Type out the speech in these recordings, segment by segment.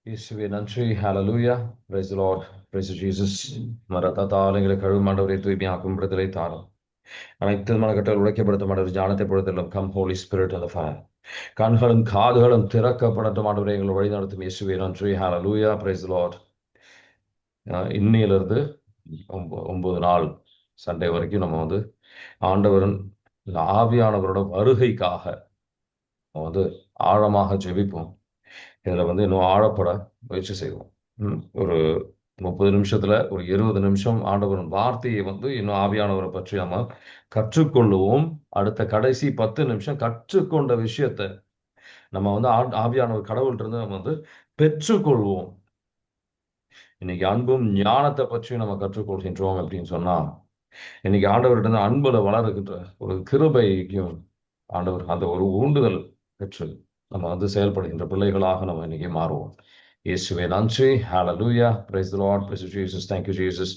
இயேசுவே நன்றி. ஹalleluya. Praise the Lord. Praise Jesus. மரத்தால் எங்களை கழுவும் ஆண்டவரை தூய்மையாக்கும் விடுதலை தாரும். அனைத்து மனக்கட்டால் உடைக்கப்படுத்தும் ஆண்டவர் ஞானத்தை பொறுத்தெல்லாம் கம் ஹோலி ஸ்பிரிட் அந்த ஃபயர். கண்களும் காதுகளும் திறக்கப்படட்டும் ஆண்டவரை எங்களை வழி நடத்தும் இயேசுவே நன்றி. ஹalleluya. Praise the Lord. இன்னையிலிருந்து 9 நாள் சண்டே வரைக்கும் நம்ம ஆண்டவரின் ஆவியானவரோட வருகைக்காக நம்ம ஆழமாக ஜெபிப்போம். இதில் இன்னும் ஆழப்பட முயற்சி செய்வோம். ஒரு 30 நிமிஷத்துல ஒரு 20 நிமிஷம் ஆண்டவரின் வார்த்தையை இன்னும் ஆவியானவரை பற்றி நம்ம கற்றுக்கொள்ளுவோம். அடுத்த கடைசி 10 நிமிஷம் கற்றுக்கொண்ட விஷயத்தை நம்ம ஆவியானவர் கடவுள்கிட்ட இருந்து நம்ம பெற்றுக்கொள்வோம். இன்னைக்கு அன்பும் ஞானத்தை பற்றி நம்ம கற்றுக்கொள்கின்றோம் அப்படின்னு சொன்னா, இன்னைக்கு ஆண்டவர்கிட்ட அன்புல வளருகின்ற ஒரு கிருபைக்கும் ஆண்டவர் அந்த ஒரு ஊண்டுதல் பெற்று நம்ம செயல்படுகின்ற பிள்ளைகளாக நம்ம இன்னைக்கு மாறுவோம். இயேசுவே நன்றி. ஹalleluya. Praise the Lord. Praise Jesus. Thank you Jesus.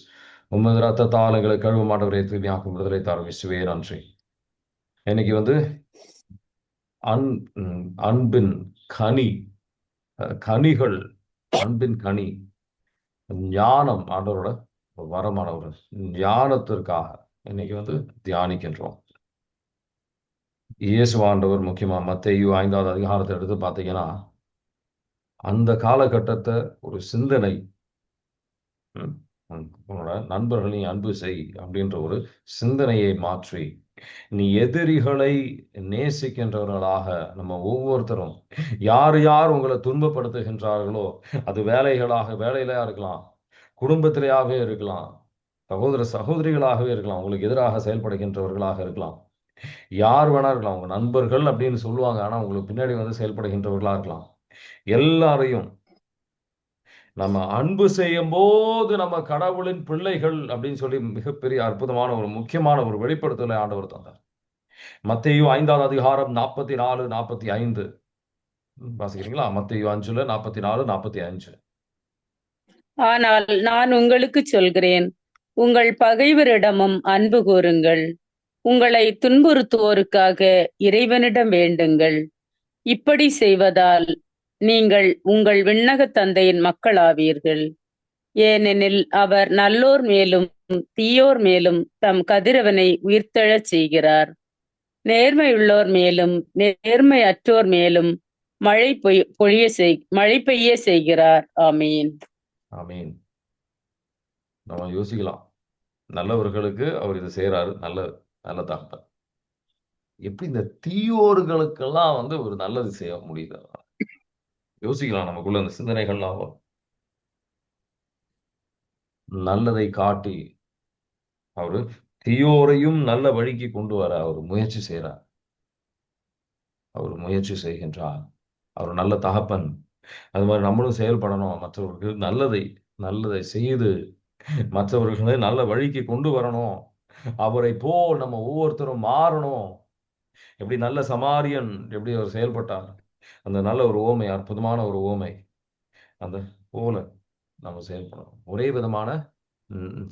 உமது ரத்தத்தால் எங்களை கழுவும் ஆண்டவரை தூய்மையாக்கும் விடுதலை தாரும் இயேசுவே நன்றி. இன்னைக்கு அன்பின் கனி, கனிகள், அன்பின் கனி, ஞானம் ஆண்டவரோட வரமானவர் ஞானத்திற்காக இன்னைக்கு தியானிக்கின்றோம். இயேசு ஆண்டவர் முக்கியமா மத்தேயு 5வது அதிகாரத்தை எடுத்து பார்த்தீங்கன்னா, அந்த காலகட்டத்தை ஒரு சிந்தனை, உன்னோட நண்பர்களை அன்பு செய் அப்படின்ற ஒரு சிந்தனையை மாற்றி, நீ எதிரிகளை நேசிக்கின்றவர்களாக நம்ம ஒவ்வொருத்தரும் யார் யார் உங்களை துன்பப்படுத்துகின்றார்களோ, அது வேலையிலையா இருக்கலாம், குடும்பத்திலேயாவே இருக்கலாம், சகோதர சகோதரிகளாகவே இருக்கலாம், உங்களுக்கு எதிராக செயல்படுகின்றவர்களாக இருக்கலாம், யார் வேணா இருக்கலாம், உங்க நண்பர்கள் அப்படின்னு சொல்லுவாங்க, ஆனா உங்களுக்கு பின்னாடி செயல்படுகின்றவர்களா இருக்கலாம். எல்லாரையும் நம்ம அன்பு செய்யும் போது நம்ம கடவுளின் பிள்ளைகள் அப்படின்னு சொல்லி மிகப்பெரிய அற்புதமான ஒரு முக்கியமான ஒரு வெளிப்படுத்தலை ஆண்டவர் தந்தார். மத்தேயு 5வது அதிகாரம் 44, 45 வாசிக்கிறீங்களா? மத்தேயு 5ல 44, 45. ஆனால் நான் உங்களுக்கு சொல்கிறேன், உங்கள் பகைவரிடமும் அன்பு கூறுங்கள், உங்களை துன்புறுத்துவோருக்காக இறைவனிடம் வேண்டுங்கள். இப்படி செய்வதால் நீங்கள் உங்கள் விண்ணக தந்தையின் மக்களாவீர்கள். ஏனெனில் அவர் நல்லோர் மேலும் தீயோர் மேலும் தம் கதிரவனை உயிர்த்தெழச் செய்கிறார். நேர்மையுள்ளோர் மேலும் நேர்மையற்றோர் மேலும் மழை பெய்ய செய்கிறார். ஆமீன். ஆமீன். நம்ம யோசிக்கலாம், நல்லவர்களுக்கு அவர் இதை செய்யறாரு, நல்ல தகப்பன். எப்படி இந்த தீயோர்களுக்கெல்லாம் ஒரு நல்லது செய்ய முடியுது? யோசிக்கலாம், நமக்குள்ள அந்த சிந்தனைகள்லாம் வரும். நல்லதை காட்டி அவரு தீயோரையும் நல்ல வழிக்கு கொண்டு வர அவர் முயற்சி செய்கிறார். அவர் முயற்சி செய்கின்றார். அவர் நல்ல தகப்பன். அது மாதிரி நம்மளும் செயல்படணும். மற்றவர்களுக்கு நல்லதை செய்து மற்றவர்களை நல்ல வழிக்கு கொண்டு வரணும். அவரை போல் நம்ம ஒவ்வொருத்தரும் மாறணும். எப்படி நல்ல சமாரியன் எப்படி அவர் செயல்பட்டார், அந்த நல்ல ஒரு ஓமை, அற்புதமான ஒரு ஓமை, அந்த போல நம்ம செயல்படணும். ஒரே விதமான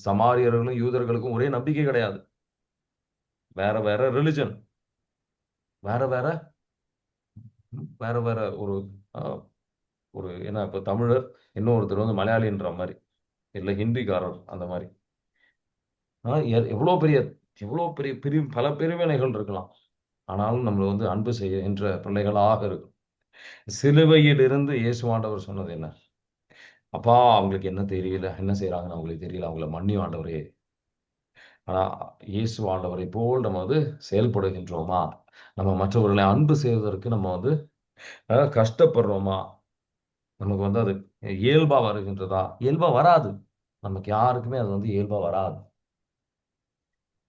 சமாரியர்களும் யூதர்களுக்கும் ஒரே நம்பிக்கை கிடையாது. வேற வேற ரிலிஜன், வேற வேற ஒரு என்ன, இப்ப தமிழர் இன்னொருத்தர் மலையாளின்ற மாதிரி, இல்லை ஹிந்திக்காரர் அந்த மாதிரி. எவ்வளவு பெரிய பல பிரிவினைகள் இருக்கலாம். ஆனாலும் நம்மள அன்பு செய்கின்ற பிள்ளைகளாக இருக்கும். சிலுவையில் இருந்து இயேசுவாண்டவர் சொன்னது என்ன? அப்பா, அவங்களுக்கு என்ன தெரியல, என்ன செய்யறாங்கன்னு அவங்களுக்கு தெரியல, அவங்கள மன்னி ஆண்டவரே. ஆனா இயேசு ஆண்டவரை போல் நம்ம செயல்படுகின்றோமா? நம்ம மற்றவர்களை அன்பு செய்வதற்கு நம்ம கஷ்டப்படுறோமா? நமக்கு அது இயல்பா வருகின்றதா? இயல்பா வராது. நமக்கு யாருக்குமே அது இயல்பா வராது.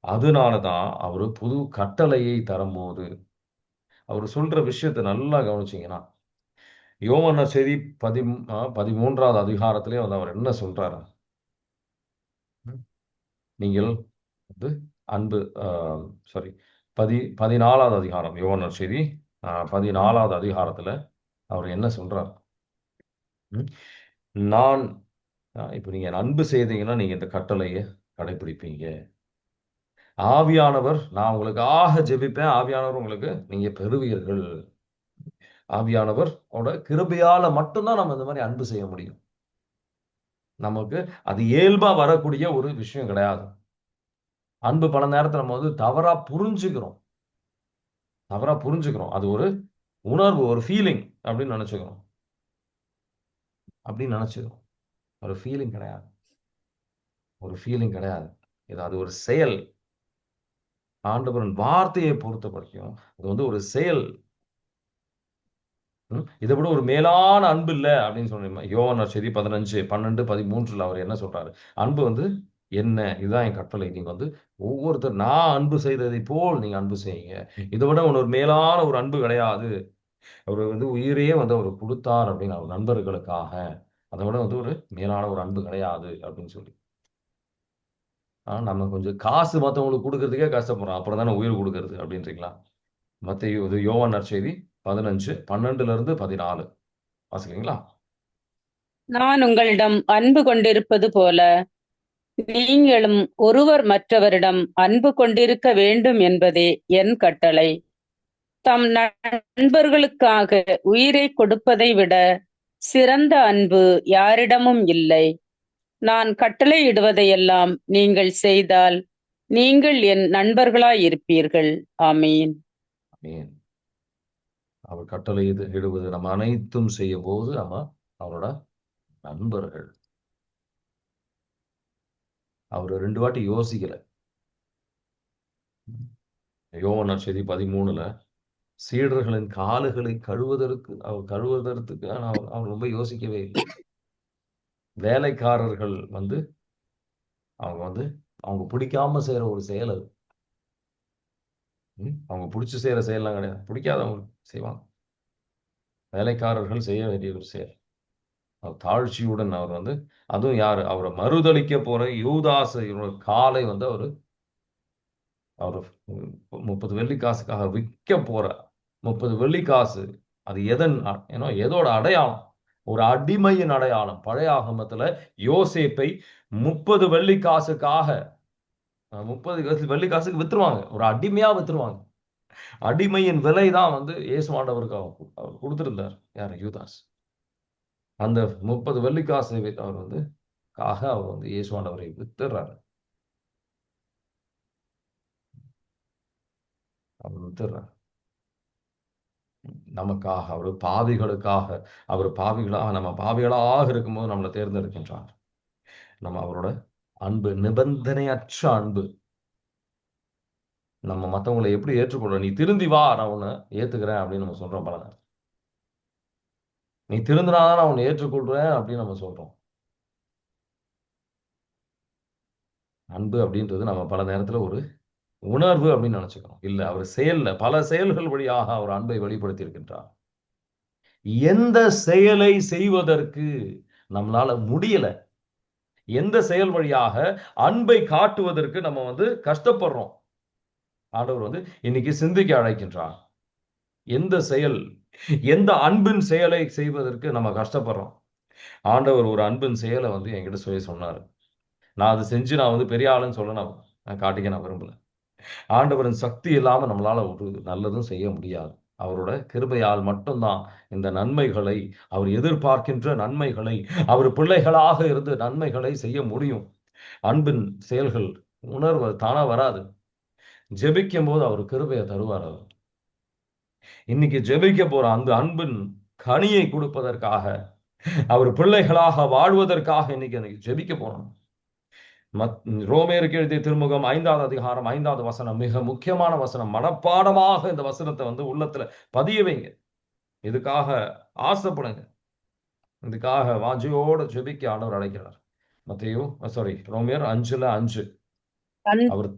அதனாலதான் அவரு புது கட்டளையை தரும்போது அவர் சொல்ற விஷயத்தை நல்லா கவனிச்சீங்கன்னா, யோவான் நற்செய்தி 13வது அதிகாரத்திலே அவர் என்ன சொல்றாரு? நீங்கள் அன்பு, சாரி, 14வது அதிகாரம், யோவான் நற்செய்தி 14வது அதிகாரத்துல அவர் என்ன சொல்றார்? நான் இப்ப நீங்க அன்பு செய்தீங்கன்னா நீங்க இந்த கட்டளையை கடைபிடிப்பீங்க. ஆவியானவர், நான் உங்களுக்காக ஜெபிப்பேன், ஆவியானவர் உங்களுக்கு நீங்க பெறுவீர்கள். ஆவியானவர் கிருபையால மட்டும்தான் நம்ம இந்த மாதிரி அன்பு செய்ய முடியும். நமக்கு அது இயல்பா வரக்கூடிய ஒரு விஷயம் கிடையாது. அன்பு பல நேரத்துல நம்ம தவறா புரிஞ்சுக்கிறோம். அது ஒரு உணர்வு, ஒரு ஃபீலிங் அப்படின்னு நினைச்சுக்கிறோம். ஒரு ஃபீலிங் கிடையாது. அது ஒரு செயல். ஆண்டவரின் வார்த்தையை பொறுத்த வரைக்கும் அது ஒரு செயல். இதை விட ஒரு மேலான அன்பு இல்லை அப்படின்னு சொன்ன யோவான் நற்செய்தி 15, 12, 13 அவர் என்ன சொல்றாரு? அன்பு என்ன? இதுதான் என் கட்டளை. நீங்க ஒவ்வொருத்தர் நான் அன்பு செய்ததை போல் நீங்க அன்பு செய்யுங்க. இதை விட ஒரு மேலான ஒரு அன்பு கிடையாது. அவர் உயிரையே அவர் கொடுத்தார் அப்படின்னு அவர் நண்பர்களுக்காக. அதை விட ஒரு மேலான ஒரு அன்பு கிடையாது அப்படின்னு சொல்லி. நம்ம கொஞ்சம் காசு மற்றவங்களுக்கு கொடுக்கறதுக்கே கஷ்டப்படுறோம். அப்புறம் தானே உயிர் கொடுக்கறது அப்படின்றீங்களா? மத்தேயு யோவான் நற்செய்தி 15, 12 14 வாசிக்கிறீங்களா? நான் உங்களிடம் அன்பு கொண்டிருப்பது போல நீங்களும் ஒருவர் மற்றவரிடம் அன்பு கொண்டிருக்க வேண்டும் என்பதே என் கட்டளை. தம் நண்பர்களுக்காக உயிரை கொடுப்பதை விட சிறந்த அன்பு யாரிடமும் இல்லை. நான் கட்டளையிடுவதையெல்லாம் நீங்கள் செய்தால் நீங்கள் என் நண்பர்களாயிருப்பீர்கள். ஆமீன். ஆமென். அவர் கட்டளை இடுவது நம்ம அனைத்தும் செய்ய போது நம்ம அவரோட நண்பர்கள். அவர் 2 வாட்டி யோசிக்கல. யோவான் நற்செய்தி 13 சீடர்களின் கால்களை கழுவுவதற்கு அவர் ரொம்ப யோசிக்கவே இல்லை. வேலைக்காரர்கள் அவங்க அவங்க பிடிக்காம செய்யற ஒரு செயல் அது. அவங்க பிடிச்சு செய்யற செயல்லாம் கிடையாது. பிடிக்காதவங்க செய்வாங்க. வேலைக்காரர்கள் செய்ய வேண்டிய ஒரு செயல். தாழ்ச்சியுடன் அவர் அதுவும் யாரு? அவரை மறுதலிக்க போற யூதாசு காலை அவரு 30 வெள்ளிக்காசுக்காக விற்க போற 30 வெள்ளிக்காசு. அது எதோட அடையாளம்? ஒரு அடிமையின் அடையாளம். பழைய ஆகமத்துல யோசேப்பை 30 வெள்ளிக்காசுக்காக 30 வெள்ளிக்காசுக்கு வித்துருவாங்க. ஒரு அடிமையா வித்துருவாங்க. அடிமையின் விலைதான் இயேசுவாண்டவருக்கு அவர் கொடுத்திருந்தார். யாரு? யூதாஸ். அந்த 30 வெள்ளிக்காசை அவர் இயேசுவாண்டவரை வித்துறாரு. அவர் வித்துறார். நமக்காக, அவர் பாவிகளாக நம்ம பாவிகளாக இருக்கும்போது நம்மளை தேர்ந்தெடுக்கின்றார். நம்ம அவரோட அன்பு நிபந்தனையற்ற அன்பு. நம்ம மத்தவங்களை எப்படி ஏற்றுக்கொள்றோம்? நீ திருந்தி வா, நான் உன்னை ஏத்துக்கிறேன் அப்படின்னு நம்ம சொல்றோம். பல நேரம் நீ திருந்தினாதான் நான் உன்னை ஏற்றுக்கொள்றேன் அப்படின்னு நம்ம சொல்றோம். அன்பு அப்படின்றது நம்ம பல நேரத்துல ஒரு உணர்வு அப்படின்னு நினைச்சுக்கிறோம். இல்ல, அவர் பல செயல்கள் வழியாக அவர் அன்பை வெளிப்படுத்தி இருக்கின்றார். எந்த செயலை செய்வதற்கு நம்மளால முடியல, எந்த செயல் வழியாக அன்பை காட்டுவதற்கு நம்ம கஷ்டப்படுறோம், ஆண்டவர் இன்னைக்கு சிந்திக்க அழைக்கின்றார். எந்த அன்பின் செயலை செய்வதற்கு நம்ம கஷ்டப்படுறோம்? ஆண்டவர் ஒரு அன்பின் செயலை என்கிட்ட சொன்னாரு. நான் அதை செஞ்சு நான் பெரிய ஆளுன்னு சொல்ல நான் காட்டிக்க நான் விரும்பல. ஆண்டவரின் சக்தி இல்லாம நம்மளால ஒரு நல்லதும் செய்ய முடியாது. அவரோட கிருபையால் மட்டும்தான் இந்த நன்மைகளை, அவர் எதிர்பார்க்கின்ற நன்மைகளை, அவர் பிள்ளைகளாக இருந்து நன்மைகளை செய்ய முடியும். அன்பின் செயல்கள் உணர்வு தானா வராது. ஜெபிக்கும் போது அவர் கிருபையை தருவார். அவர் இன்னைக்கு ஜெபிக்க போற அந்த அன்பின் கனியை கொடுப்பதற்காக, அவர் பிள்ளைகளாக வாழ்வதற்காக இன்னைக்கு ஜெபிக்க போறோம். ரோமேயருக்கு எழுதிய திருமுகம் 5வது அதிகாரம் 5வது வசனம் மிக முக்கியமான வசனம். மனப்பாடமாக இந்த வசனத்தை உள்ளத்துல பதிய வைங்க. இதுக்காக ஆசைப்படுங்க. இதுக்காக வாஞ்சையோட ஜெபிக்க ஆண்டவர் அழைக்கிறார். ரோமேயர் 5:5. அவர்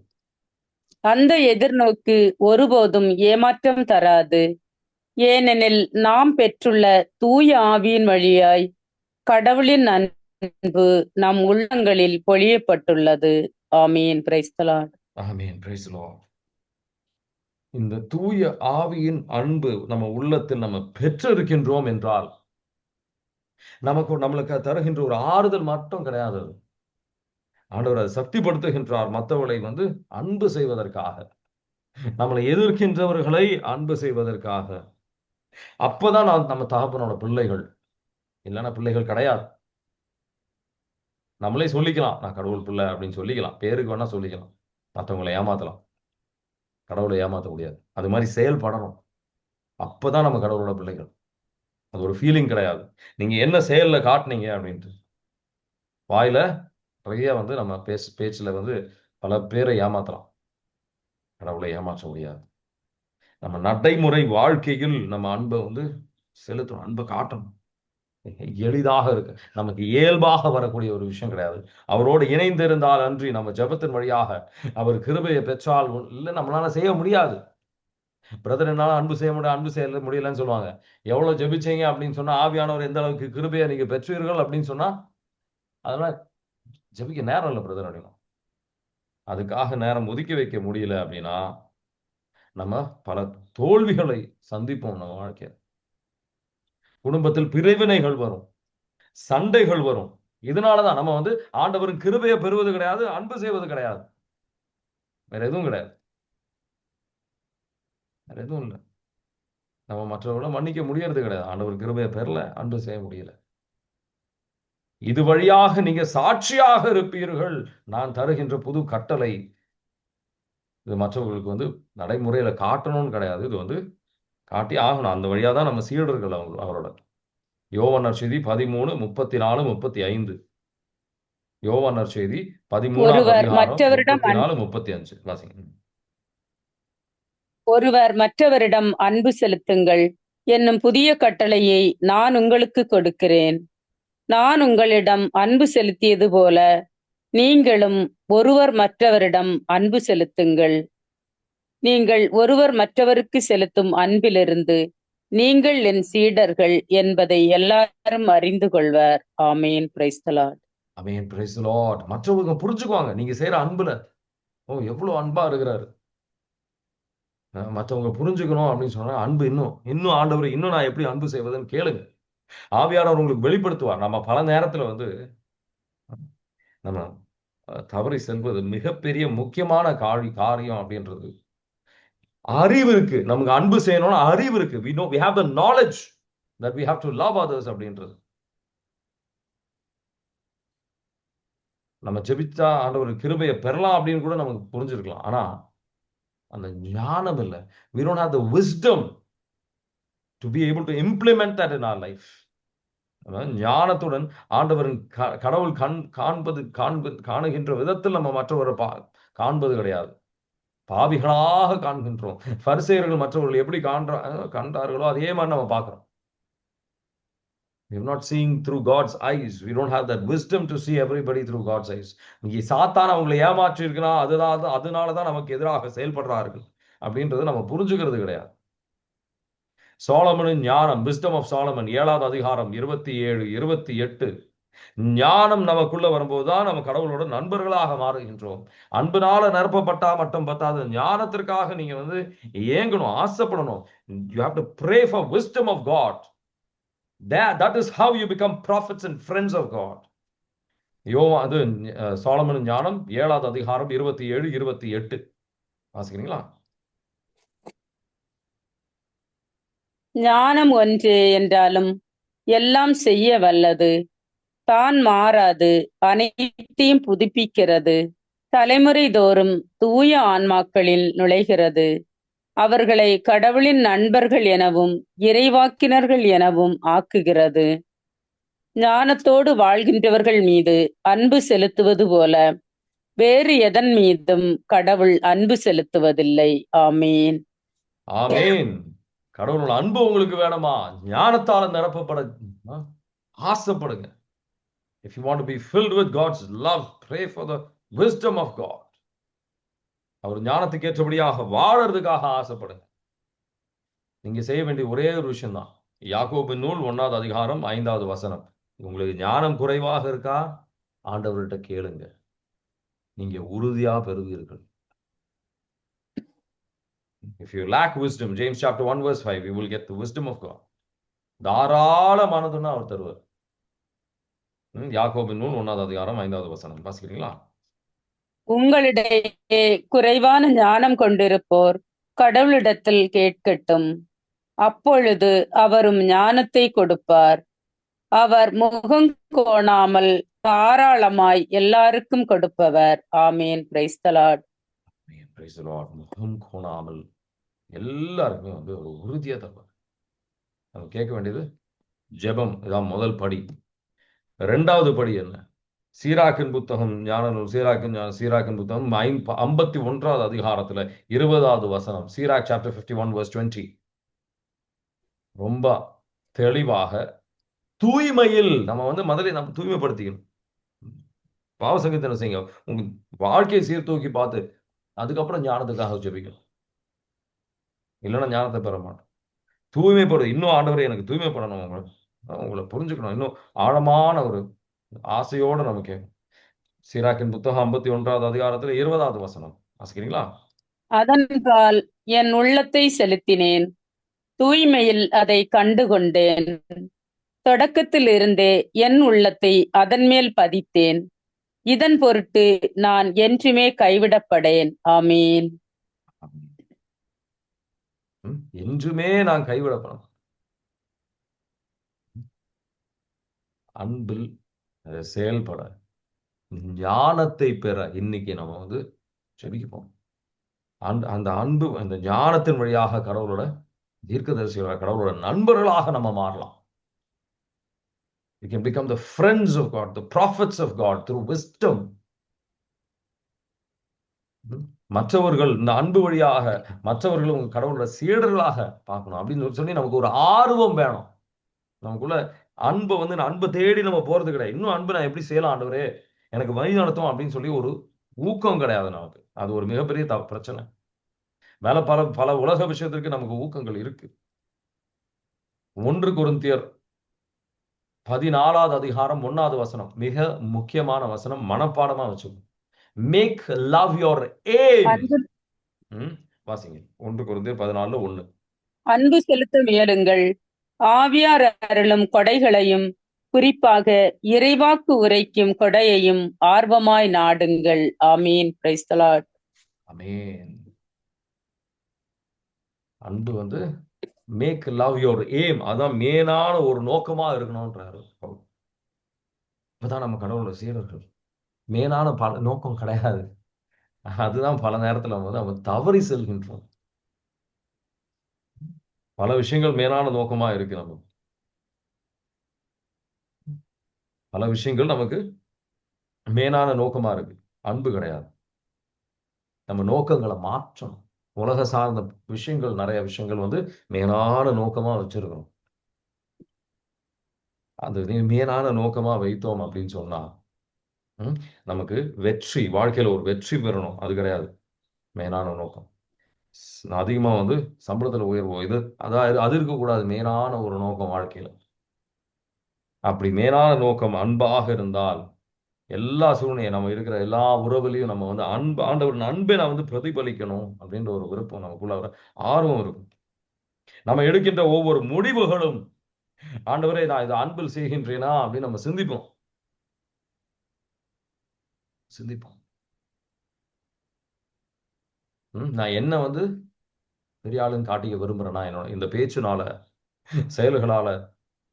அந்த எதிர்நோக்கு ஒருபோதும் ஏமாற்றம் தராது. ஏனெனில் நாம் பெற்றுள்ள தூய ஆவியின் வழியாய் கடவுளின் அன்பு நம் உள்ளங்களில் பொழியப்பட்டுள்ளது. ஆமீன். Praise the Lord. Amen. Praise the Lord. இந்த தூய ஆவியின் அன்பு நம்ம உள்ளத்தில் நம்ம பெற்றிருக்கின்றோம் என்றால் நம்மளுக்கு தருகின்ற ஒரு ஆறுதல் மட்டும் கிடையாது. ஆண்டவர் அதை சக்திப்படுத்துகின்றார். மற்றவர்களை அன்பு செய்வதற்காக, நம்மளை எதிர்க்கின்றவர்களை அன்பு செய்வதற்காக, அப்பதான் நம்ம தகப்பனோட பிள்ளைகள். இல்லைன்னா பிள்ளைகள் கிடையாது. நம்மளே சொல்லிக்கலாம், நான் கடவுள் பிள்ளை அப்படின்னு சொல்லிக்கலாம், பேருக்கு வேணா சொல்லிக்கலாம், மற்றவங்களை ஏமாத்தலாம், கடவுளை ஏமாத்த முடியாது. அது மாதிரி செயல்படணும். அப்பதான் நம்ம கடவுளோட பிள்ளைகள். அது ஒரு ஃபீலிங் கிடையாது. நீங்க என்ன செயல்ல காட்டுனீங்க அப்படின்ட்டு. வாயில நிறைய நம்ம பேச்சுல பல பேரை ஏமாத்தலாம், கடவுளை ஏமாற்ற முடியாது. நம்ம நடைமுறை வாழ்க்கையில் நம்ம அன்பை செலுத்தணும், அன்பை காட்டணும். எளிதாக இருக்கு, நமக்கு இயல்பாக வரக்கூடிய ஒரு விஷயம் கிடையாது. அவரோடு இணைந்திருந்தால் அன்றி நம்ம ஜெபத்தின் வழியாக அவர் கிருபையை பெற்றால் இல்லை, நம்மளால செய்ய முடியாது. பிரதர், என்னால அன்பு செய்ய முடியாது, அன்பு செய்ய முடியலன்னு சொல்லுவாங்க. எவ்வளவு ஜெபிச்சீங்க அப்படின்னு சொன்னா, ஆவியானவர் எந்த அளவுக்கு கிருபையை நீங்க பெற்றீர்கள் அப்படின்னு சொன்னா, அதனால ஜெபிக்க நேரம் இல்லை பிரதர் அப்படின்னா, அதுக்காக நேரம் ஒதுக்கி வைக்க முடியல அப்படின்னா, நம்ம பல தோல்விகளை சந்திப்போம் நம்ம வாழ்க்கையில். குடும்பத்தில் பிரிவினைகள் வரும், சண்டைகள் வரும். இதனாலதான் நம்ம ஆண்டவரின் கிருபையை பெறுவது கிடையாது, அன்பு செய்வது கிடையாது. வேற எதுவும் கிடையாது, வேற எதுவும் இல்லை. நம்ம மற்றவர்களை மன்னிக்க முடியறது கிடையாது, ஆண்டவர் கிருபையை பெறல, அன்பு செய்ய முடியல. இது வழியாக நீங்க சாட்சியாக இருப்பீர்கள், நான் தருகின்ற புது கட்டளை. இது மற்றவர்களுக்கு நடைமுறையில காட்டணும்னு கிடையாது, இது காட்டி ஆகணும். அந்த வழியா தான் நம்ம சீடர்கள் அவரோட. யோவான் நற்செய்தி 13:34, 35. யோவான் நற்செய்தி 13ஆம் ஒருவர் அதிகாரம் மற்றவரிடம் 34, 35 வாசிங்க. ஒருவர் மற்றவரிடம் அன்பு செலுத்துங்கள் என்னும் புதிய கட்டளையை நான் உங்களுக்கு கொடுக்கிறேன். நான் உங்களிடம் அன்பு செலுத்தியது போல நீங்களும் ஒருவர் மற்றவரிடம் அன்பு செலுத்துங்கள். நீங்கள் ஒருவர் மற்றவருக்கு செலுத்தும் அன்பிலிருந்து நீங்கள் என் சீடர்கள் என்பதை எல்லாரும் அறிந்து கொள்வர். Amen. Praise the Lord. Amen, praise the Lord. மற்றவங்க புரிஞ்சுக்குவாங்க நீங்க செய்யற அன்புல ஓ எவ்வளவு அன்பா இருக்கிறாரு. மற்றவங்க புரிஞ்சுக்கணும் அப்படின்னு சொன்னா, அன்பு இன்னும் இன்னும் ஆண்டவர் இன்னும் நான் எப்படி அன்பு செய்வதுன்னு கேளுங்க. ஆவியானவர் உங்களுக்கு வெளிப்படுத்துவார். நம்ம பல நேரத்துல நம்ம தவறி செல்வது மிகப்பெரிய முக்கியமான காரியம் அப்படின்றது. அறிவு இருக்கு, நமக்கு அன்பு செய்யணும்னு அறிவு இருக்கு. we have the knowledge that we have to love others அப்படின்றது. நம்ம ஜெபிச்சா ஆண்டவர் கிருபையை பெறலாம் அப்படின்னு கூட நமக்கு புரிஞ்சிருக்கலாம். ஆனா அந்த ஞானம் இல்லை. we don't have the wisdom to be able to implement that in our life. ஞானத்துடன் ஆண்டவரின் கடவுள் காணுகின்ற விதத்தில் நம்ம மற்றவரை காண்பது கிடையாது, பாவிகளாக காண்கின்றோம். பரிசேயர்கள் மற்றவர்கள் எப்படி கண்டார்களோ அதே மாதிரி நம்ம பார்க்கிறோம். We are not seeing through God's eyes. We don't have that wisdom to see everybody through God's eyes. இங்கே சாத்தான் அவங்களை ஏமாற்றி இருக்கிறான், அதனாலதான் நமக்கு எதிராக செயல்படுறார்கள் அப்படின்றது நம்ம புரிஞ்சுக்கிறது கிடையாது. சோலமனின் ஞானம், விஸ்டம் ஆஃப் சோலமன் 7ஆம் அதிகாரம் 27, 28. ஞானம் நமக்குள்ள வரும்போதுதான் நம்ம கடவுளோட நண்பர்களாக மாறுகின்றோம். அன்பினால நிரப்பப்பட்டா மட்டும் பத்தாது, ஞானத்திற்காக நீங்க ஏங்கணும், ஆசைப்படணும். You have to pray for wisdom of God. That is how you become prophets and friends of God. சோலமனின் ஞானம் 7ஆம் அதிகாரம் 27, 28 வாசிக்கிறீங்களா? ஞானம் ஒன்றே என்றாலும் எல்லாம் செய்ய வல்லது, தான் மாறாது, அனைத்தையும் புதுப்பிக்கிறது, தலைமுறை தோறும் தூய ஆன்மாக்களில் நுழைகிறது, அவர்களை கடவுளின் நண்பர்கள் எனவும் இறைவாக்கினர்கள் எனவும் ஆக்குகிறது. ஞானத்தோடு வாழ்கின்றவர்கள் மீது அன்பு செலுத்துவது போல வேறு எதன் மீதும் கடவுள் அன்பு செலுத்துவதில்லை. ஆமீன். ஆமீன். கடவுளோட அன்பு உங்களுக்கு வேணுமா? ஞானத்தால நிரப்பப்பட ஆசைப்படுங்க. If you want to be filled with God's love, pray for the wisdom of God. அவர் ஞானத்துக்கு ஏற்றபடியாக வாழறதுக்காக ஆசைப்படுங்க. நீங்க செய்ய வேண்டிய ஒரே ஒரு விஷயம் தான். யாக்கோபின் நூல் 1ஆம் அதிகாரம் 5வது வசனம். உங்களுக்கு ஞானம் குறைவாக இருக்கா? ஆண்டவர்கிட்ட கேளுங்க, நீங்க உறுதியா பெறுவீர்கள். If you lack wisdom, James chapter 1 verse 5, you will get the wisdom of God. தாராளமானதுன்னா அவர் தருவார். யாக்கோபின் நூல் 1ஆம் அதிகாரம் 5வது வசனம் வாசிக்கிறீங்களா? உங்களிடையே குறைவான ஞானம் கொண்டிருப்போர் கடவுளிடத்தில் கேட்கட்டும், அப்பொழுது அவரும் ஞானத்தை கொடுப்பார். அவர் முகம் கோணாமல் தாராளமாய் எல்லாருக்கும் கொடுப்பவர். Amen. Praise the Lord. Praise the Lord. முகம் கோணாமல் எல்லாருக்குமே வந்து ஒரு உறுதியா தருவார். நம்ம கேட்க வேண்டியது ஜெபம். இதான் முதல் படி. இரண்டாவது படி என்ன? சீராக்கின் புத்தகம் ஞான நூல், சீராக்கின் புத்தகம் 51வது அதிகாரத்துல 20வது வசனம். சீராக் சாப்டர் 51 verse 20 ரொம்ப தெளிவாக தூய்மையில் நம்ம வந்து முதல்ல நம்ம தூய்மைப்படுத்திக்கணும். பாவ சங்கீதனை செய்யுங்க. உங்க வாழ்க்கையை சீர்தூக்கி பார்த்து அதுக்கப்புறம் ஞானத்துக்காக ஜெபிக்கணும். இல்லைன்னா ஞானத்தை பெற மாட்டோம். தூய்மைப்படும். இன்னும் ஆண்டவரை எனக்கு தூய்மைப்படணும், உங்களை புரிஞ்சுக்கணும். இன்னும் ஆழமான ஒரு ஆசையோடு நம்ம கேட்கணும். சீராக்கின் புத்தகம் 51வது அதிகாரத்துல 20வது வசனம் வாசிக்கிறீங்களா? அதன்பால் என் உள்ளத்தை செலுத்தினேன், தூய்மையில் அதை கண்டுகொண்டேன். தொடக்கத்திலிருந்தே என் உள்ளத்தை அதன் மேல் பதித்தேன். இதன் பொருட்டு நான் என்றுமே கைவிடப்படேன். ஆமீன். என்றுமே நான் கைவிடப்படும். அன்பில் செயல்பட, ஞானத்தை பெற இன்னைக்கு நம்ம வந்து ஜெபிப்போம். அந்த அன்பு, அந்த ஞானத்தின் வழியாக கடவுளோட தீர்க்கதரிசிகளோட, கடவுளோட நண்பர்களாக நம்ம மாறலாம். We can become the friends of God, the prophets of God through wisdom. மற்றவர்கள் இந்த அன்பு வழியாக மற்றவர்களும் கடவுளோட சீடர்களாக பார்க்கணும் அப்படின்னு சொல்லி நமக்கு ஒரு ஆர்வம் வேணும். நமக்குள்ள அன்பை வந்து அன்பை தேடி நம்ம போறது கிடையாது. இன்னும் அன்பு நான் எப்படி செய்யலாம் ஆண்டவரே, எனக்கு வழி நடத்தும் அப்படின்னு சொல்லி ஒரு ஊக்கம் கிடையாது நமக்கு. அது ஒரு மிகப்பெரிய பிரச்சனை. மேல பல பல உலக விஷயத்திற்கு நமக்கு ஊக்கங்கள் இருக்கு. 1 கொரிந்தியர் 14வது அதிகாரம் 1வது வசனம் மிக முக்கியமான வசனம். மனப்பாடமா வச்சுக்கணும். Make love your aim. வாசிங்க. 1 கொரிந்தியர் 14:1. அன்பு செலுத்த முயலுங்கள், ஆவியார் அருளும் கொடைகளையும் குறிப்பாக இறைவாக்கு உரைக்கும் கொடையையும் ஆர்வமாய் நாடுங்கள். ஆமீன். Praise the Lord. ஆமென். அன்பு வந்து மேக் லவ் யுவர் எய்ம், அதான் மேலான ஒரு நோக்கமா இருக்கணும்ன்றாரு. இப்பதான் நம்ம கடவுளோட சீடர்கள். மேலான பல நோக்கம் கிடையாது. அதுதான் பல நேரத்துல வந்து நம்ம தவறி செல்கின்றோம். பல விஷயங்கள் மேலான நோக்கமா இருக்கு. நம்ம பல விஷயங்கள் நமக்கு மேலான நோக்கமா இருக்கு, அன்பு கிடையாது. நம்ம நோக்கங்களை மாற்றணும். உலக சார்ந்த விஷயங்கள், நிறைய விஷயங்கள் வந்து மேலான நோக்கமா வச்சிருக்கணும். அது மேலான நோக்கமா வைத்தோம் அப்படின்னு சொன்னா நமக்கு வெற்றி, வாழ்க்கையில ஒரு வெற்றி பெறணும், அது கிடையாது மேலான நோக்கம். அதிகமா வந்து சம்பளத்துல உயர்வோ இது அதாவது அது இருக்கக்கூடாது. மேலான ஒரு நோக்கம் வாழ்க்கையில. அப்படி மேலான நோக்கம் அன்பாக இருந்தால் எல்லா சூழ்நிலையும் நம்ம இருக்கிற எல்லா உறவுலையும் நம்ம வந்து ஆண்டவரின் அன்பை நான் வந்து பிரதிபலிக்கணும் அப்படின்ற ஒரு விருப்பம் நமக்குள்ள ஒரு ஆர்வம் இருக்கும். நம்ம எடுக்கின்ற ஒவ்வொரு முடிவுகளும் ஆண்டவரே நான் இதை அன்பில் செய்கின்றேனா அப்படின்னு நம்ம சிந்திப்போம். நான் என்ன வந்து பெரிய ஆளுன்னு காட்டிக்க விரும்புறேன்னா என்னோட இந்த பேச்சுனால, செயல்களால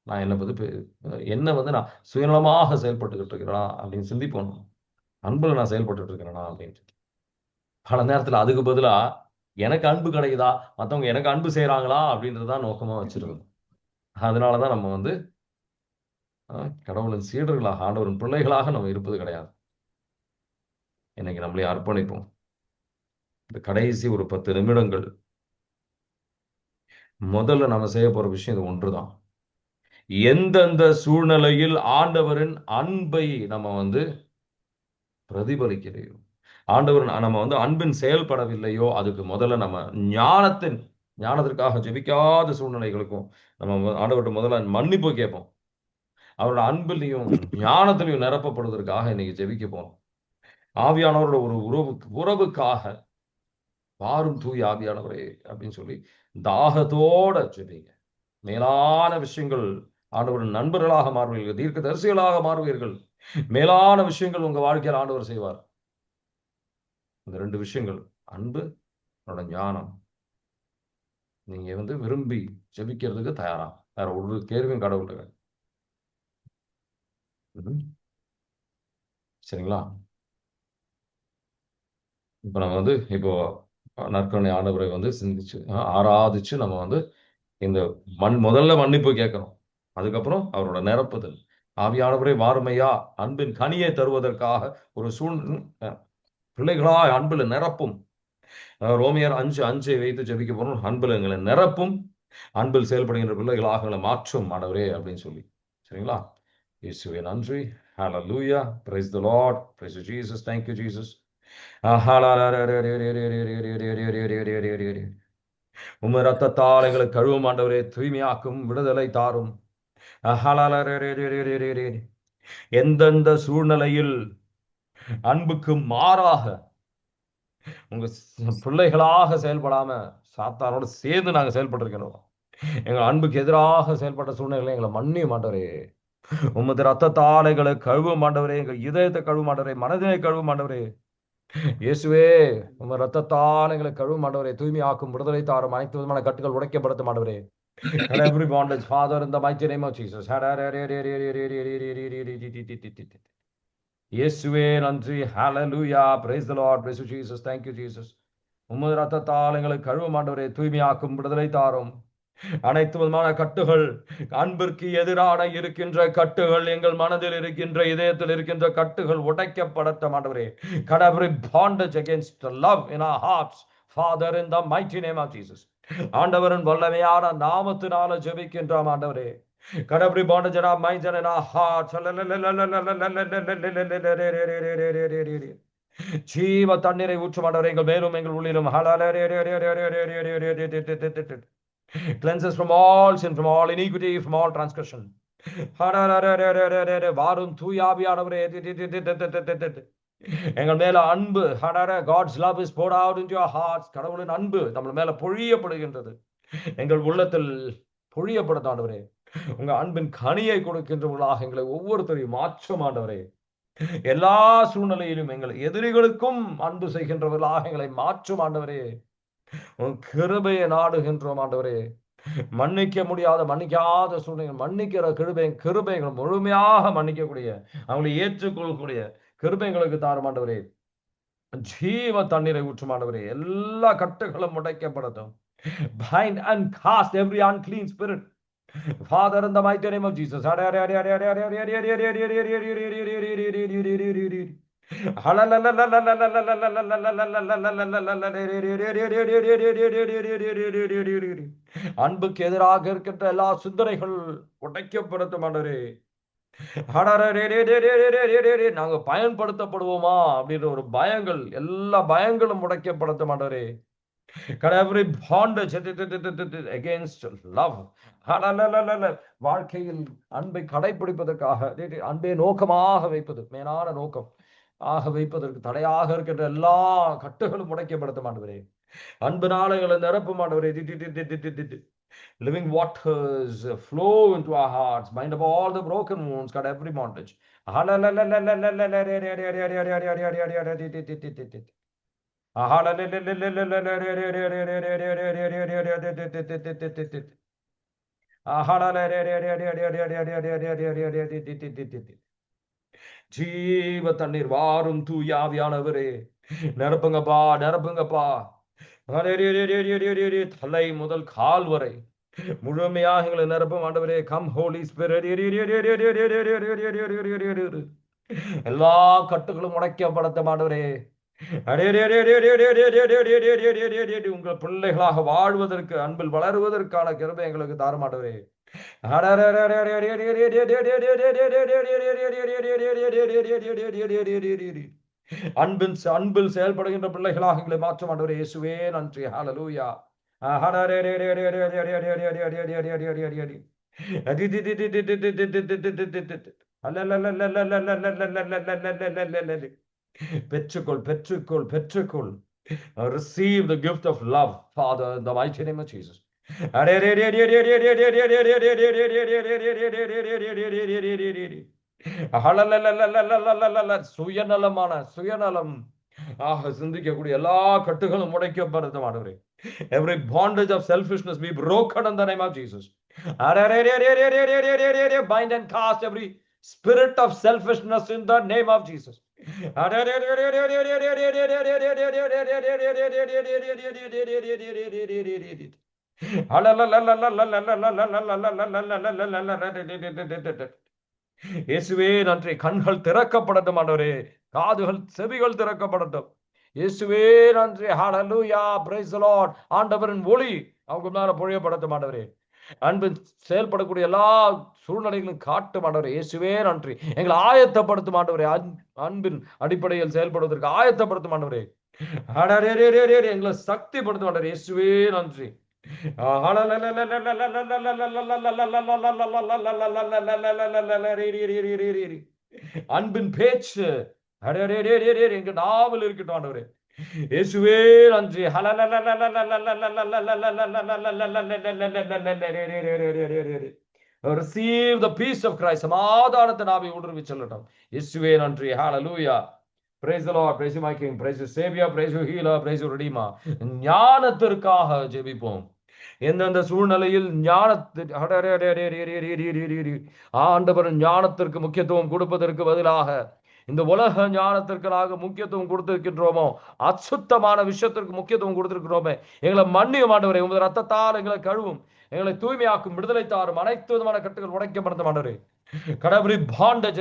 நான் என்ன வந்து நான் சுயநலமாக செயல்பட்டுக்கிட்டு இருக்கிறேனா அப்படின்னு சிந்திப்போம். அன்புல நான் செயல்பட்டு இருக்கிறேனா அப்படின்ட்டு. பல நேரத்துல அதுக்கு பதிலா எனக்கு அன்பு கிடைக்குதா, மத்தவங்க எனக்கு அன்பு செய்யறாங்களா அப்படின்றதான் நோக்கமா வச்சிருக்கோம். அதனாலதான் நம்ம வந்து கடவுளின் சீடர்களாக, ஆண்டவரின் பிள்ளைகளாக நம்ம இருப்பது கிடையாது. இன்னைக்கு நம்மளே அர்ப்பணிப்போம். இந்த கடைசி ஒரு 10 நிமிடங்கள் முதல்ல நம்ம செய்ய போற விஷயம் இது ஒன்றுதான். எந்தெந்த சூழ்நிலையில் ஆண்டவரின் அன்பை நம்ம வந்து பிரதிபலிக்கலையோ, ஆண்டவர் நம்ம வந்து அன்பின் செயல்படவில்லையோ, அதுக்கு முதல்ல நம்ம ஞானத்திற்காக ஜெபிக்காத சூழ்நிலைகளுக்கும் நம்ம ஆண்டவர்கிட்ட முதல்ல மன்னிப்பு கேட்போம். அவரோட அன்பிலையும் ஞானத்திலையும் நிரப்பப்படுவதற்காக இன்னைக்கு ஜெபிக்க போறோம். ஆவியானவரோட ஒரு உறவுக்காக வாரும் தூய் ஆவியானவரே அப்படின்னு சொல்லி தாகத்தோட ஜெபிங்க. மேலான விஷயங்கள் ஆண்டவரின் நண்பர்களாக மாறுவீர்கள், தீர்க்க தரிசிகளாக மாறுவீர்கள். மேலான விஷயங்கள் உங்க வாழ்க்கையில் ஆண்டவர் செய்வார். இந்த 2 விஷயங்கள், அன்பு, ஞானம். நீங்க விரும்பி ஜெபிக்கிறதுக்கு தயாரா? வேற ஒரு கேள்வியும் கடவுள்கிட்ட சரிங்களா? இப்ப நம்ம இப்போ நற்கருணை ஆண்டவரை சிந்திச்சு ஆராதிச்சு நம்ம இந்த முதல்ல மன்னிப்பு கேட்கிறோம். அதுக்கப்புறம் அவரோட நிரப்புதல். ஆவியானவரே வாருமையா, அன்பின் கனியை தருவதற்காக ஒரு பிள்ளைகளாய் அன்புல நிரப்பும். ரோமியர் 5:5 வைத்து ஜெபிக்க போறோம். அன்புல எங்களை நிரப்பும், அன்பில் செயல்படுகின்ற பிள்ளைகளாக எங்களை மாற்றும் ஆண்டவரே அப்படின்னு சொல்லி. சரிங்களா? இயேசுவே நன்றி. ஹalleluya. Praise the Lord. Praise you Jesus. Thank you Jesus. உமது ரத்தத்தால் எங்களை கழுவும் ஆண்டவரே, தூய்மையாக்கும், விடுதலை தாரும். எந்தெந்த சூழ்நிலையில் அன்புக்கு மாறாக உங்க பிள்ளைகளாக செயல்படாம சாத்தானோட சேர்ந்து நாங்க செயல்பட்டிருக்கிறோம், எங்கள் அன்புக்கு எதிராக செயல்பட்ட சூழ்நிலை எங்களை மன்னிய மாட்டவரே, உமது ரத்தத்தால் எங்களை கழுவ மாட்டவரே, எங்கள் இதயத்தை கழுவ மாட்டவரே, மனதினை கழுவ மாட்டவரே. இயேசுவே, உமது ரத்தத்தால் எங்களை கழுவ மாட்டவரே, தூய்மையாக்கும், விடுதலை தாரும், அனைத்து விதமான கட்டுகள் உடைக்கப்படுத்த மாட்டவரே. Cut every bondage, Father, in the mighty name of Jesus. இயேசுவே நன்றி. ஹalleluya. Praise the Lord. Praise you Jesus. Thank you Jesus. உமது ரத்தத்தால் எங்களை கழுவ மாட்டவரே, தூய்மையாக்கும், விடுதலை தாரும், அனைத்து விதமான கட்டுகள், அன்பிற்கு எதிரான இருக்கின்ற கட்டுகள், எங்கள் மனதில் இருக்கின்ற, இதயத்தில் இருக்கின்ற கட்டுகள் உடைக்கப்படட்ட மாட்டவரே. Cut every bondage against love in our hearts, Father, in the mighty name of Jesus. ஆண்டவரின் வல்லமையான நாமத்தினால ஜெபிக்கின்றோம் ஆண்டவரே. Cut every bondage in our minds and in our hearts. ஜீவ தண்ணீரை ஊற்றும் ஆண்டவரே, எங்கள் மேலும் எங்கள் உள்ளிலும். Cleanse us from all sin, from all iniquity, from all transgression. வாரும் தூயாவியானவரே, எங்கள் மேல அன்பு, God's love is poured out into your hearts. கடவுளின் அன்பு நம்ம மேல பொழியப்படுகின்றது, எங்கள் உள்ளத்தில் பொழியப்படுத்த ஆண்டவரே. உங்க அன்பின் கனியை கொடுக்கின்றவர்களாக எங்களை ஒவ்வொருத்தரையும் மாற்றும் ஆண்டவரே. எல்லா சூழ்நிலையிலும் எங்கள் எதிரிகளுக்கும் அன்பு செய்கின்றவர்களாக எங்களை மாற்றும் ஆண்டவரே. உன் கிருபையை நாடுகின்றோம் ஆண்டவரே. மன்னிக்க முடியாத, மன்னிக்காத சூழ்நிலை மன்னிக்கிற கிருபைகளை முழுமையாக மன்னிக்கக்கூடிய, அவங்களை ஏற்றுக்கொள்ளக்கூடிய கிருபைகளுக்கு தாரும் ஆண்டவரே. ஜீவ தண்ணீரை ஊற்றும் ஆண்டவரே. எல்லா கட்டுகளும் உடைக்கப்படட்டும். Bind and cast every unclean spirit, Father, in the mighty name of Jesus. அன்புக்கு எதிராக இருக்கின்ற எல்லா சிந்தனைகள் உடைக்கப்படுத்தும் ஆண்டவரே. நாங்க பயன்படுத்தப்படுவோமா அப்படின்ற ஒரு பயங்கள், எல்லா பயங்களும் உடைக்கப்படுத்த மாட்டவரே. Cut every bondage against love. வாழ்க்கையில் அன்பை கடைபிடிப்பதற்காக, அன்பை நோக்கமாக வைப்பது, மேலான நோக்கம் ஆக வைப்பதற்கு தடையாக இருக்கின்ற எல்லா கட்டுகளும் உடைக்கப்படுத்த மாட்டவரே. அன்பு நாளங்களை நிரப்ப மாட்டவரே. Living waters flow into our hearts, bind up all the broken wounds, cut every bondage. ஜீவ தண்ணீர் வாரும் தூயாவியானவரே, நிரப்புங்கப்பா, நிரப்புங்கப்பா. தலை முதல் கால் வரை முழுமையாக எங்களை நிரப்பும் ஆண்டவரே. Come Holi spirit. எல்லா கட்டுகளும் உடைக்கப்படத்த ஆண்டவரே. உங்கள் பிள்ளைகளாக வாழ்வதற்கு, அன்பில் வளருவதற்கான கிருபை எங்களுக்கு தாரமாட்டவரே. அன்பில் செயல்படுகின்ற பிள்ளைகளாக எங்களை மாற்ற மாட்டவரே. இயேசுவே நன்றி. ஹalleluya. பெற்றுக்கொள், பெற்றுக்கொள், பெற்றுக்கொள். Receive the gift of love, Father, in the mighty name of Jesus. சுயநலமான சுயநலம் சிந்திக்கக்கூடிய எல்லா கட்டுகளும் உடைக்கப்படுறது ஆண்டவரே. Every bondage of selfishness be broken in the name of Jesus. Bind and cast every spirit of selfishness in the name of Jesus. இயேசுவே நன்றி. கண்கள் திறக்கப்படட்டும் ஆண்டவரே, காதுகள் செவிகள் திறக்கப்படட்டும். இயேசுவே நன்றி. ஹalleluya, praise the Lord. ஆண்டவரின் ஒளி அவங்க மேல பொழியப்படட்டும் ஆண்டவரே. அன்பின் செயல்படக்கூடிய எல்லா சூழ்நிலைகளும் காட்டும் ஆண்டவரே. இயேசுவே நன்றி. எங்களை ஆயத்தப்படுத்தும் ஆண்டவரே. அன்பின் அடிப்படையில் செயல்படுவதற்கு ஆயத்தப்படுத்தும் ஆண்டவரே. எங்களை சக்திப்படுத்தும் ஆண்டவரே. இயேசுவே நன்றி. அன்பின் பேச்சு எங்க நாவல் இருக்கட்டும் ஆண்டவரே. இயேசுவே நன்றி. Receive the peace of Christ. சமாதானத்தின் ஆவி ஊடுருவி செல்லட்டும். இயேசுவே நன்றி. Hallelujah. Praise the Lord. Praise you, my King. Praise you, Savior. Praise you, Healer. Praise you, Redeemer. ஞானத்திற்காக ஜெபிப்போம். எந்தெந்த சூழ்நிலையில் ஆண்டவர் ஞானத்திற்கு முக்கியத்துவம் கொடுப்பதற்கு பதிலாக இந்த உலக ஞானத்திற்கு நாங்கள் முக்கியத்துவம் கொடுத்திருக்கின்றோமோ, அசுத்தமான விஷயத்திற்கு முக்கியத்துவம் கொடுத்திருக்கிறோமே, எங்களை மன்னியும் ஆண்டவரே. உமது ரத்தத்தால் எங்களை கழுவும், எங்களை தூய்மையாக்கும், விடுதலை தாரும். அனைத்து விதமான கட்டுகள் உடைக்கப்பட்ட ஆண்டவரே. கடவுளை பாண்டேஜ்